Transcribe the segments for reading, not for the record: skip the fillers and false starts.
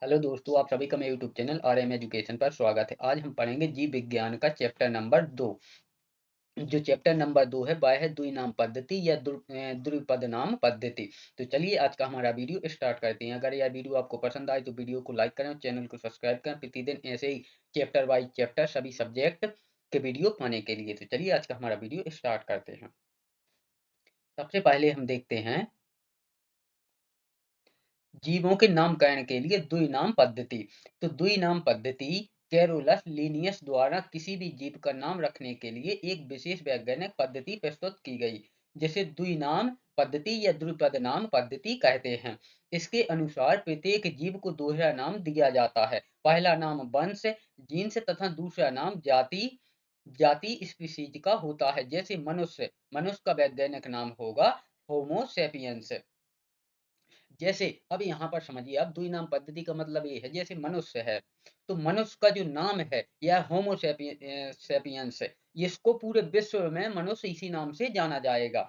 Hello दोस्तों, आप सभी का मेरे यूट्यूब चैनल आरएम एजुकेशन पर स्वागत है। आज हम पढ़ेंगे जीव विज्ञान का चैप्टर नंबर 2। जो चैप्टर नंबर 2 है वह है द्विनाम पद्धति या द्विपद नाम पद्धति। तो चलिए आज का हमारा वीडियो स्टार्ट करते हैं। अगर यह वीडियो आपको पसंद आए तो वीडियो को लाइक करें और चैनल को सब्सक्राइब करें प्रतिदिन ऐसे ही चैप्टर वाइज चैप्टर सभी सब्जेक्ट के वीडियो पाने के लिए। तो चलिए आज का हमारा वीडियो स्टार्ट करते हैं। सबसे पहले हम देखते हैं जीवों के नामकरण के लिए द्विनाम पद्धति। तो द्विनाम पद्धति कैरोलस लिनियस द्वारा किसी भी जीव का नाम रखने के लिए एक विशेष वैज्ञानिक पद्धति प्रस्तुत की गई, जिसे द्विनाम पद्धति या द्विपद नाम पद्धति कहते हैं। इसके अनुसार प्रत्येक जीव को दोहरा नाम दिया जाता है। पहला नाम वंश, जीन्स तथा दूसरा नाम जाति जाति स्पीशीज का होता है। जैसे मनुष्य, मनुष्य का वैज्ञानिक नाम होगा होमो सेपियंस। जैसे अब यहाँ पर समझिए आप, द्विनाम पद्धति का मतलब ये है, जैसे मनुष्य है तो मनुष्य का जो नाम है यह होमो सेपियंस है। इसको पूरे विश्व में मनुष्य इसी नाम से जाना जाएगा।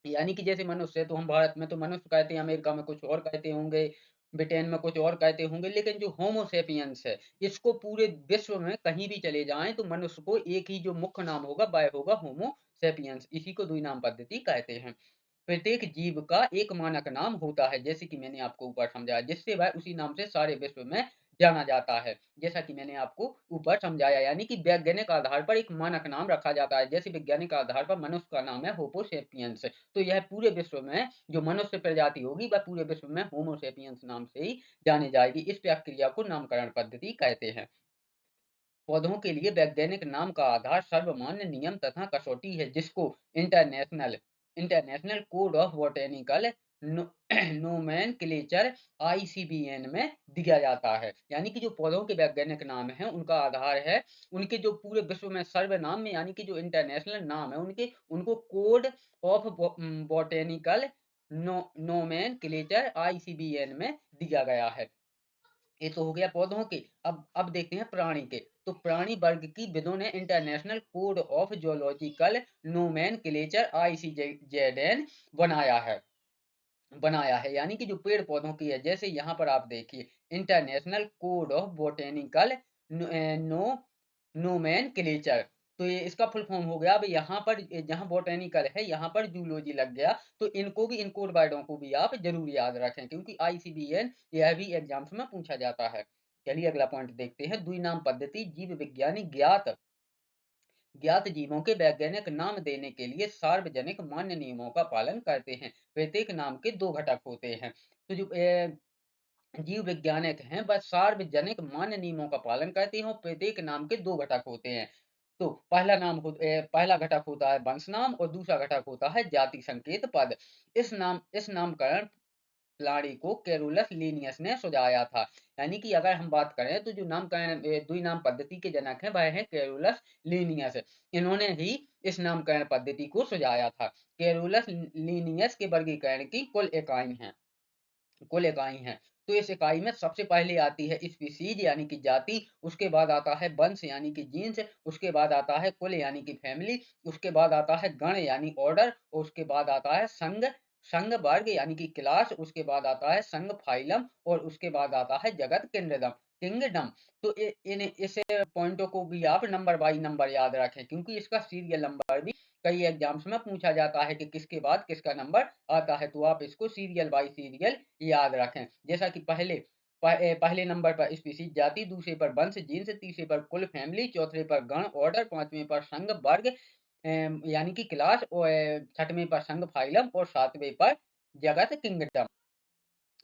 यानी कि जैसे मनुष्य है तो हम भारत में तो मनुष्य कहते हैं, अमेरिका में कुछ और कहते होंगे, ब्रिटेन में कुछ और कहते होंगे, लेकिन जो होमो सेपियंस है इसको पूरे विश्व में कहीं भी चले जाएं तो मनुष्य को एक ही जो मुख्य नाम होगा वह होगा होमो सेपियंस। इसी को द्विनाम पद्धति कहते हैं। प्रत्येक जीव का एक मानक नाम होता है, जैसे कि मैंने आपको ऊपर समझाया, जिससे वह उसी नाम से सारे विश्व में जाना जाता है। जैसा कि मैंने आपको ऊपर समझाया, यानी कि वैज्ञानिक आधार पर एक मानक नाम रखा जाता है। जैसे वैज्ञानिक आधार पर मनुष्य का नाम है होमो सेपियंस, तो यह पूरे विश्व में जो मनुष्य प्रजाति होगी वह पूरे विश्व में होमो सेपियंस नाम से ही जानी जाएगी। इस प्रक्रिया को नामकरण पद्धति कहते हैं। पौधों के लिए वैज्ञानिक नाम का आधार सर्वमान्य नियम तथा कसौटी है, जिसको international international code of botanical nomenclature ICBN में दिया जाता है। यानी कि जो पौधों के वैज्ञानिक नाम है उनका आधार है उनके जो पूरे विश्व में सर्वनाम में, यानी कि जो इंटरनेशनल नाम है उनके, उनको code of botanical nomenclature ICBN में दिया गया है। ये तो हो गया पौधों के। अब देखते हैं प्राणी के। तो प्राणी वर्ग की विदों ने international code of zoological nomenclature ICZ बनाया है बनाया है। यानी कि जो पेड़ पौधों की है, जैसे यहाँ पर आप देखिए international code of botanical no nomenclature. तो ये इसका फुल फॉर्म हो गया। अब यहाँ पर जहाँ बोटेनिकल है यहाँ पर जूलॉजी लग गया, तो इनको भी, इन कोड वर्डों को भी आप जरूर याद रखें, क्योंकि आईसीबीएन यह भी एग्जाम्स में पूछा जाता है। चलिए अगला पॉइंट देखते हैं। द्विनाम पद्धति जीव विज्ञानी ज्ञात ज्ञात जीवों के वैज्ञानिक नाम देने के लिए सार्वजनिक मान्य नियमों का पालन करते हैं। प्रत्येक नाम के दो घटक होते हैं। तो जो जीव वैज्ञानिक हैं वह सार्वजनिक मान्य नियमों का पालन करते हैं और प्रत्येक नाम के दो घटक होते हैं। तो पहला घटक होता है वंश नाम और दूसरा घटक होता है जाति संकेत पद। इस नामकरण लाड़ी को कैरोलस लीनियस ने सुझाया था। यानी कि अगर हम बात करें तो जो नामकरण द्विनाम पद्धति के जनक हैं वह है कैरोलस लीनियस। इन्होंने ही इस नामकरण पद्धति को सुझाया था। कैरोलस लीनियस के वर्गीकरण की कुल इकाई हैं। तो इस इकाई में सबसे पहले आती है स्पीसीज यानी कि जाति, उसके बाद आता है वंश यानी कि जीन्स, उसके बाद आता है कुल यानी कि फैमिली, उसके बाद आता है गण यानी ऑर्डर, और उसके बाद आता है संघ संघ वर्ग यानी कि क्लास, उसके बाद आता है संघ फाइलम, और उसके बाद आता है जगत किंगडम किंगडम। तो इन इस पॉइंटों को भी आप नंबर बाई नंबर याद रखें, क्योंकि इसका सीरियल नंबर भी कई एग्जाम्स में पूछा जाता है कि किसके बाद किसका नंबर आता है। तो आप इसको सीरियल बाई सीरियल याद रखें। जैसा कि पहले नंबर पर स्पीशीज जाति, दूसरे पर वंश जीन्स, तीसरे पर कुल फैमिली, चौथे पर गण ऑर्डर, पांचवें पर संघ वर्ग यानी कि क्लास, और छठवें पर संघ फाइलम, और सातवें पर जगत किंगडम।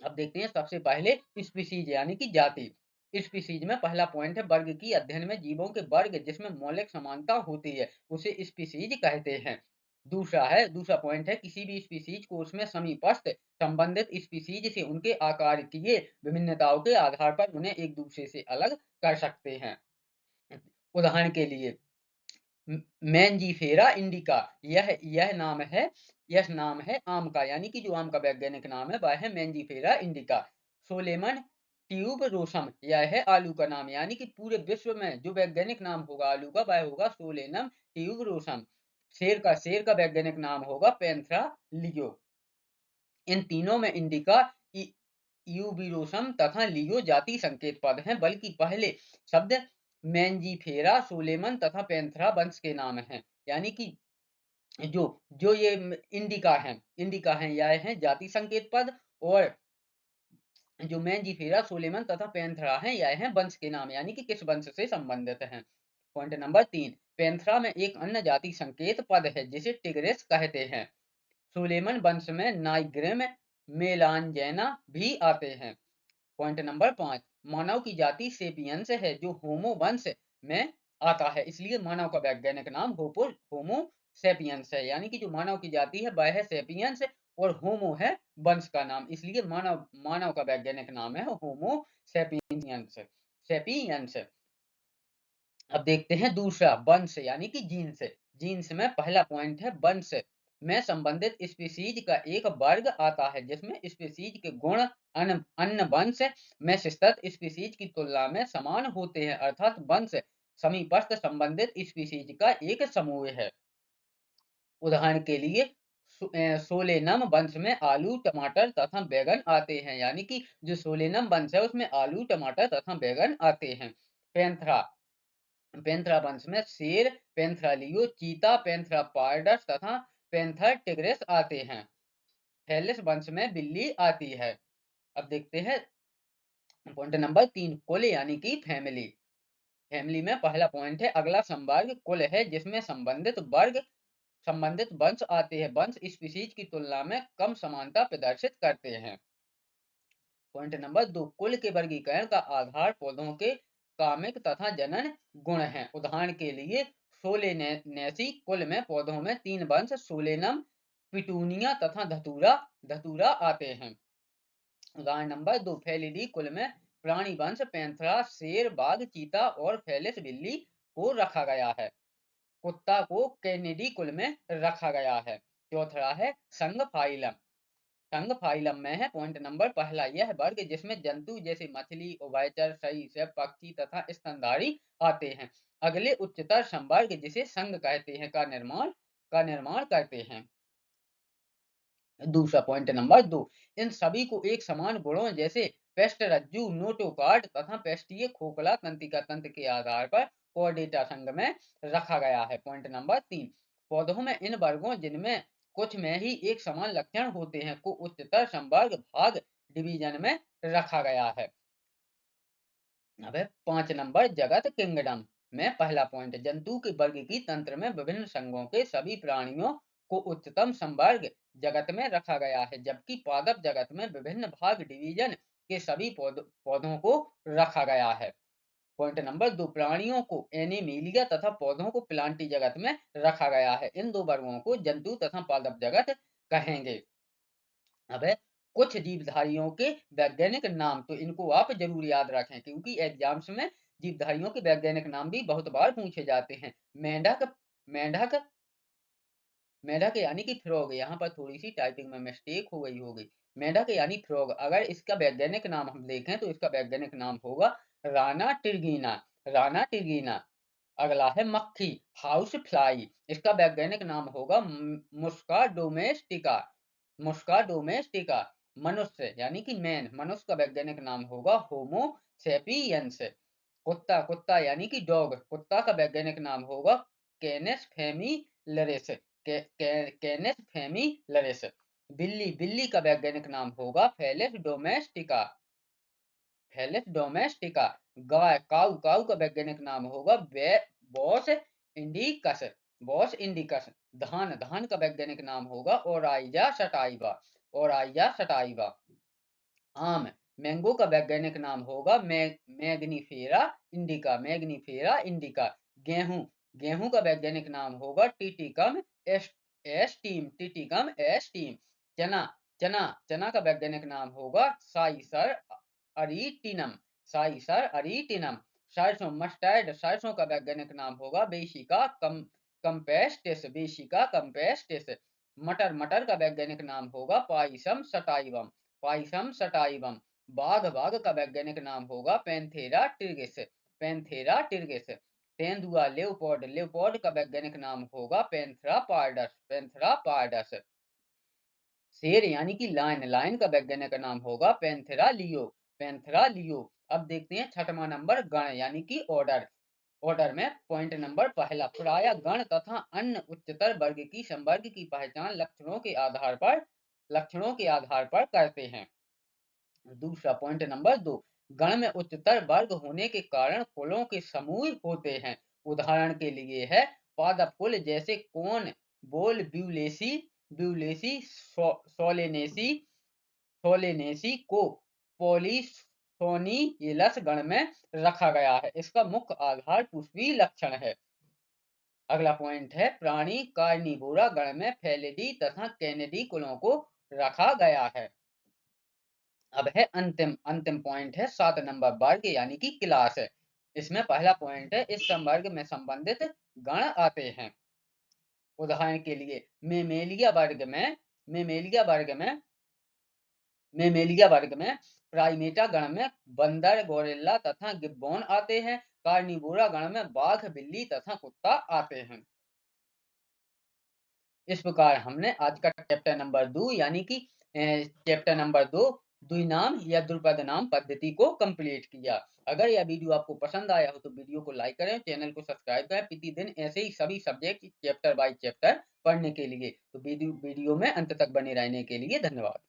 अब देखते हैं सबसे पहले स्पीशीज यानी कि जाति। स्पीशीज में पहला पॉइंट है वर्ग की। अध्ययन में जीवों के वर्ग जिसमें मौलिक समानता होती है उसे स्पीशीज कहते हैं। दूसरा पॉइंट है किसी भी स्पीशीज को उसमें समीपस्थ संबंधित स्पीशीज से उनके आकारीय विभिन्नताओं के आधार पर उन्हें एक दूसरे से अलग कर सकते हैं। उदाहरण के लिए मैंजीफेरा इंडिका, यह नाम है आम का, यानी कि जो आम का वैज्ञानिक नाम है वह है मैंजीफेरा इंडिका। सोलेमन ट्यूब रोसम, यह है आलू का नाम, यानी कि पूरे विश्व में जो वैज्ञानिक नाम होगा आलू का वह होगा सोलेनम ट्यूब रोसम। शेर का वैज्ञानिक नाम होगा पैंथरा लियो। इन तीनों में इंडिका यूबिरोसम तथा लियो जाति संकेत पद हैं, बल्कि पहले शब्द मैंजीफेरा, सोलेमन तथा पैंथरा वंश के नाम हैं। यानी कि जो जो ये इंडिका हैं, यह हैं जाति संकेत पद, और जो मैंजीफेरा, सोलेमन तथा पैंथरा हैं, यह हैं वंश के नाम, यानी कि किस वंश से संबंधित हैं। पॉइंट नंबर 3, पैंथरा में एक अन्य जाति संकेत पद है जिसे टिग्रिस कहते हैं। सुलेमन वंश में नाइग्रिम, मेलांजेना भी आते हैं। पॉइंट नंबर 5, मानव की जाति सेपियंस है जो होमो वंश में आता है, इसलिए मानव का वैज्ञानिक नाम होमो सेपियंस है। यानी कि जो मानव की जाति है वह है सेपियंस, और होमो है वंश का नाम, इसलिए मानव मानव का वैज्ञानिक नाम है होमो सेपियंस। सेपियंस। अब देखते हैं दूसरा, वंश यानी कि जीन्स। जीन्स में पहला पॉइंट है वंश में संबंधित स्पीशीज का एक वर्ग आता है जिसमें स्पीशीज के गुण अन्य वंश में सस्तत स्पीशीज की तुलना में समान होते हैं, अर्थात वंश समीपस्थ संबंधित स्पीशीज का एक समूह है। उदाहरण के लिए सोलेनम वंश में आलू, टमाटर तथा बैगन आते हैं, यानी कि जो सोलेनम वंश है उसमें आलू, टमाटर तथा बैगन आते हैं। पैंथरा पैंथरा वंश में शेर, पैंथरा लियो, चीता, पैंथरा पारडस तथा पैंथर टिग्रिस आते हैं। हेलिस वंश में बिल्ली आती है। अब देखते हैं पॉइंट नंबर 3, कुल यानी कि फैमिली। फैमिली में पहला पॉइंट है अगला संवर्ग कुल है जिसमें संबंधित वंश आते हैं। वंश स्पीशीज की तुलना में कम समानता प्रदर्शित करते हैं। पॉइंट नंबर 2, कुल के वर्गीकरण का आधार पौधों के कामिक तथा जनन गुण हैं। उदाहरण के लिए सोलेनेसी कुल में पौधों में 3 वंश सोलेनम, पिटूनिया तथा धतूरा धतूरा आते हैं। उदाहरण नंबर 2, फेलिडी कुल में प्राणी वंश पैंथरा, शेर, बाघ, चीता और फेलिस बिल्ली को रखा गया है। कुत्ता को कैनिडी कुल में रखा गया है। चौथा है संघ फाइलम। संघ फाइलम में है पॉइंट नंबर पहला, यह वर्ग जिसमें जंतु जैसे मछली, उभयचर, सरीसृप, पक्षी तथा स्तनधारी आते हैं। अगले उच्चतर संवर्ग जिसे संघ कहते हैं का निर्माण करते हैं। दूसरा पॉइंट नंबर 2, इन सभी को एक समान गुणों जैसे पेस्ट रज्जु, नोटोकार्ड तथा पेस्टीय खोखला तंत्रिका तंत्र के आधार पर कोर्डेटा संघ में रखा गया है। पॉइंट नंबर 3, पौधों में इन वर्गों जिनमें कुछ में ही एक समान लक्षण होते हैं को उच्चतर संवर्ग भाग डिवीजन में रखा गया है। अब 5 नंबर, जगत किंगडम में पहला पॉइंट, जंतु के वर्ग की तंत्र में विभिन्न संघों के सभी प्राणियों को उच्चतम संवर्ग जगत में रखा गया है, जबकि पादप जगत में विभिन्न भाग डिवीजन के सभी पौधों को रखा गया है। पॉइंट नंबर 2, प्राणियों को एनिमेलिया तथा पौधों को प्लांटी जगत में रखा गया है। इन दो वर्गों को जंतु तथा पादप जगत कहेंगे। अब कुछ जीवधारियों के वैज्ञानिक नाम, तो इनको आप जरूर याद रखें क्योंकि एग्जाम्स में जीवधारियों के वैज्ञानिक नाम भी बहुत बार पूछे जाते हैं। मेंढक मेंढक मेंढक यानी कि फ्रॉग, यहाँ पर थोड़ी सी टाइपिंग में मिस्टेक हो गई होगी। मेंढक यानी फ्रॉग, अगर इसका वैज्ञानिक नाम हम देखें तो इसका वैज्ञानिक नाम होगा राना टिर्गीना। राना टिर्गीना। अगला है मक्खी, हाउस फ्लाई, इसका वैज्ञानिक नाम होगा मुस्का डोमेस्टिका। मुस्का डोमेस्टिका। मनुष्य यानी कि मैन, मनुष्य का वैज्ञानिक नाम होगा होमो सेपियंस। कुत्ता कुत्ता यानी कि डॉग, कुत्ता का वैज्ञानिक नाम होगा कैनेस फेमिलरिस। कैनेस फेमिलरिस। बिल्ली बिल्ली का वैज्ञानिक नाम होगा फेलिस डोमेस्टिका। Felis domestica. गाय काऊ काऊ का वैज्ञानिक नाम होगा बॉस इंडिकस। Bos indicus. धान धान का वैज्ञानिक नाम होगा ओराइजा सटाइवा। Oryza sativa. आम मैंगो का वैज्ञानिक नाम होगा मैग्नीफेरा इंडिका। Mangifera indica. गेहूं गेहूं का वैज्ञानिक नाम होगा टिटिकम एस्टीम। Triticum esteem. चना चना चना का वैज्ञानिक नाम होगा साइसर अरिटिनम। साइसर अरिटिनम। सरसों मस्टर्ड, सरसों का वैज्ञानिक नाम होगा बेसिका कंपेस्टिस। बेसिका कंपेस्टिस। मटर मटर का वैज्ञानिक नाम होगा पाइसम सटाइवम। Pisum sativum. बाघ बाघ का वैज्ञानिक नाम होगा पैंथेरा टिर्गिस। पैंथेरा टिर्गिस। तेंदुआ लेओपोर्ड, लेओपोर्ड का वैज्ञानिक नाम होगा पैंथरा पार्डस। Panthera pardus. शेर यानी कि लायन, लायन का वैज्ञानिक नाम होगा पैंथेरा लियो, पैंथेरा लियो। अब देखते हैं छठवां नंबर गण यानी कि ऑर्डर। ऑर्डर में पॉइंट नंबर पहला, प्राय गण तथा अन्य उच्चतर वर्ग की संवर्ग की पहचान लक्षणों के आधार पर करते हैं। दूसरा पॉइंट नंबर दो, गण में उच्चतर वर्ग होने के कारण कुलों के समूह होते हैं। उदाहरण के लिए है पादप कुल जैसे कौन, बोल, ब्यूलेसी, ब्यूलेसी, सोलेनेसी, सोलेनेसी को पॉलीसोनियलस गण में रखा गया है। इसका मुख्य आधार पुष्पी लक्षण है। अगला पॉइंट है प्राणी कार्निवोरा गण में फेलिडी तथा कैनिडी कुलों को रखा गया है। अब है अंतिम अंतिम पॉइंट है 7 नंबर वर्ग यानी कि क्लास है। इसमें पहला पॉइंट है इस संवर्ग में संबंधित गण आते हैं। उदाहरण के लिए मेमेलिया वर्ग में मेमेलिया वर्ग में मेमेलिया वर्ग में प्राइमेटा गण में बंदर, गोरिल्ला तथा गिब्बॉन आते हैं। कार्निवोरा गण में बाघ, बिल्ली तथा कुत्ता आते हैं। इस प्रकार हमने आज का चैप्टर नंबर 2 यानी कि चैप्टर नंबर 2 द्विनाम या द्रुपद नाम पद्धति को कंप्लीट किया। अगर यह वीडियो आपको पसंद आया हो तो वीडियो को लाइक करें, चैनल को सब्सक्राइब करें प्रतिदिन ऐसे ही सभी सब्जेक्ट चैप्टर बाय चैप्टर पढ़ने के लिए। तो वीडियो में अंत तक बने रहने के लिए धन्यवाद।